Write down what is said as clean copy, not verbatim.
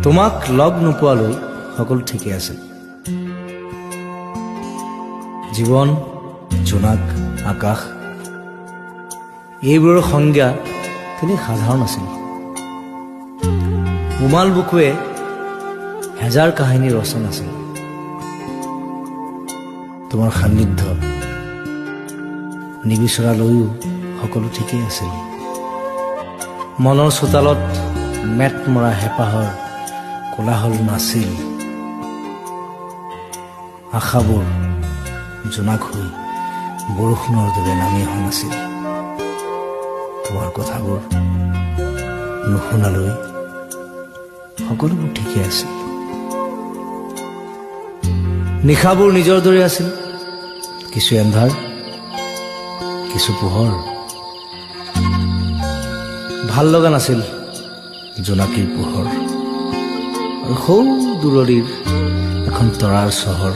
তোমাক লগ নোপোৱালৈ সকলো ঠিকে আছিল। জীৱন, জোনাক, আকাশ এইবোৰৰ সংজ্ঞা তেনেই সাধাৰণ আছিল। উমাল বুকুৱে হেজাৰ কাহিনী ৰচন আছিল। তোমাৰ সান্নিধ্য নিবিচৰালৈও সকলো ঠিকেই আছিল। মনৰ চোতালত মেট মৰা হেঁপাহৰ কোলাহল নাছিল। আশাবোৰ জোনাক হৈ বৰষুণৰ দৰে নামি অহা নাছিল। তোমাৰ কথাবোৰ নুশুনালৈ সকলোবোৰ ঠিকেই আছিল। নিশাবোৰ নিজৰ দৰে আছিল, কিছু এন্ধাৰ, কিছু পোহৰ। ভাল লগা নাছিল জোনাকীৰ পোহৰ আৰু সৌ দূৰৈৰ এখন তৰাৰ চহৰ।